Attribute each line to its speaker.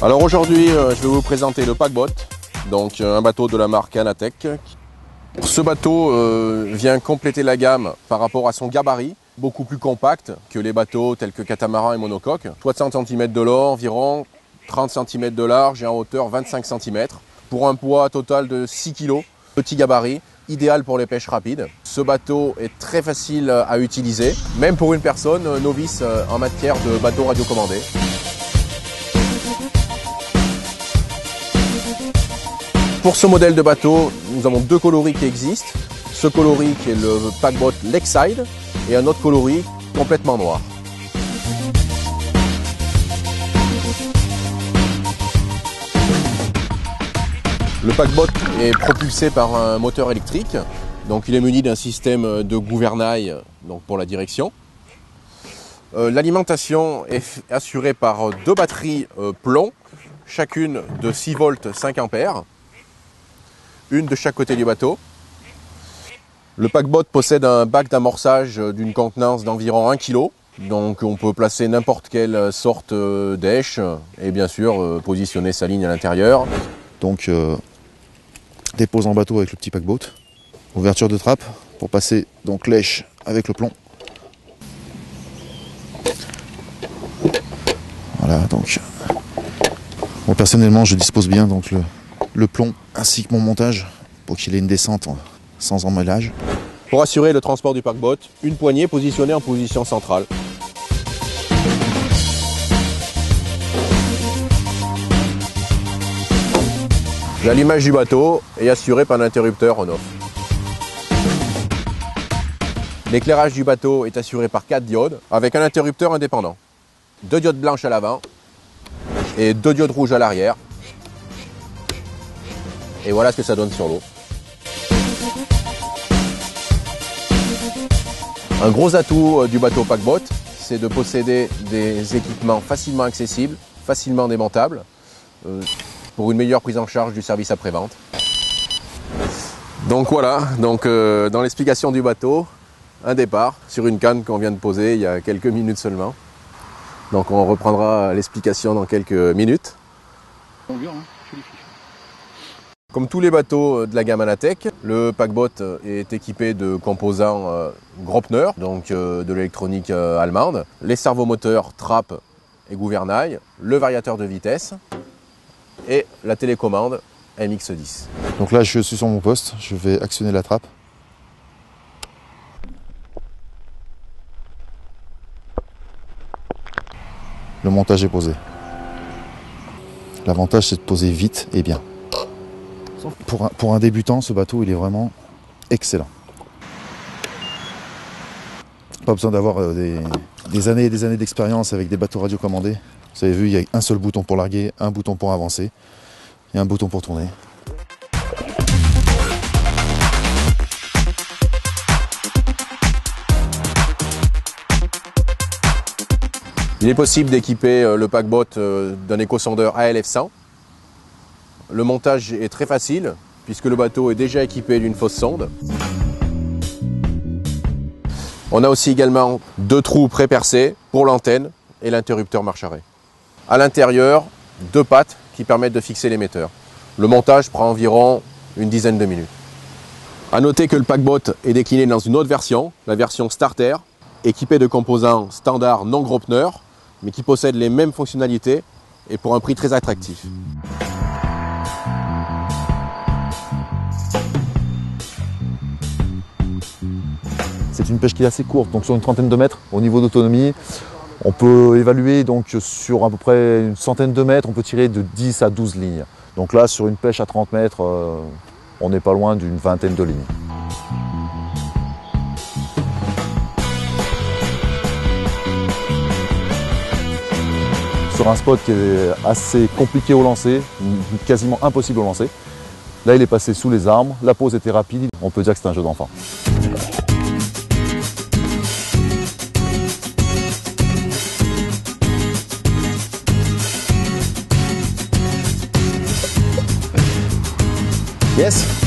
Speaker 1: Alors aujourd'hui, je vais vous présenter le paquebot, donc un bateau de la marque Anatech. Ce bateau vient compléter la gamme par rapport à son gabarit, beaucoup plus compact que les bateaux tels que catamaran et monocoque. 60 cm de long environ, 30 cm de large et en hauteur 25 cm, pour un poids total de 6 kg. Petit gabarit, idéal pour les pêches rapides. Ce bateau est très facile à utiliser, même pour une personne novice en matière de bateau radiocommandé. Pour ce modèle de bateau, nous avons deux coloris qui existent. Ce coloris qui est le paquebot Lakeside et un autre coloris complètement noir. Le paquebot est propulsé par un moteur électrique, donc il est muni d'un système de gouvernail donc pour la direction. L'alimentation est assurée par deux batteries plomb, chacune de 6 volts 5 ampères. Une de chaque côté du bateau. Le paquebot possède un bac d'amorçage d'une contenance d'environ 1 kg. Donc on peut placer n'importe quelle sorte d'èche et bien sûr positionner sa ligne à l'intérieur.
Speaker 2: Donc dépose en bateau avec le petit paquebot. Ouverture de trappe pour passer donc l'èche avec le plomb. Voilà, donc moi personnellement je dispose bien donc le plomb ainsi que mon montage pour qu'il ait une descente sans emmêlage.
Speaker 1: Pour assurer le transport du paquebot, une poignée positionnée en position centrale. L'allumage du bateau est assuré par un interrupteur on-off. L'éclairage du bateau est assuré par 4 diodes avec un interrupteur indépendant. 2 diodes blanches à l'avant et 2 diodes rouges à l'arrière. Et voilà ce que ça donne sur l'eau. Un gros atout du bateau paquebot, c'est de posséder des équipements facilement accessibles, facilement démontables, pour une meilleure prise en charge du service après-vente. Donc voilà, dans l'explication du bateau, un départ sur une canne qu'on vient de poser il y a quelques minutes seulement. Donc on reprendra l'explication dans quelques minutes. Comme tous les bateaux de la gamme Anatech, le paquebot est équipé de composants Gropner, donc de l'électronique allemande, les servomoteurs, trappe et gouvernail, le variateur de vitesse et la télécommande MX10.
Speaker 2: Donc là je suis sur mon poste, je vais actionner la trappe. Le montage est posé. L'avantage c'est de poser vite et bien. Pour un débutant, ce bateau il est vraiment excellent. Pas besoin d'avoir des années et des années d'expérience avec des bateaux radiocommandés. Vous avez vu, il y a un seul bouton pour larguer, un bouton pour avancer et un bouton pour tourner.
Speaker 1: Il est possible d'équiper le paquebot d'un éco-sondeur ALF100. Le montage est très facile puisque le bateau est déjà équipé d'une fausse sonde. On a aussi également 2 trous pré-percés pour l'antenne et l'interrupteur marche-arrêt. À l'intérieur, 2 pattes qui permettent de fixer l'émetteur. Le montage prend environ une dizaine de minutes. A noter que le paquebot est décliné dans une autre version, la version Starter, équipée de composants standards non Gropner, mais qui possèdent les mêmes fonctionnalités et pour un prix très attractif.
Speaker 2: C'est une pêche qui est assez courte, donc sur une trentaine de mètres au niveau d'autonomie. On peut évaluer donc sur à peu près une centaine de mètres, on peut tirer de 10 à 12 lignes. Donc là, sur une pêche à 30 mètres, on n'est pas loin d'une vingtaine de lignes. Sur un spot qui est assez compliqué au lancer, quasiment impossible au lancer. Là, il est passé sous les arbres, la pose était rapide, on peut dire que c'est un jeu d'enfant.
Speaker 1: Yes.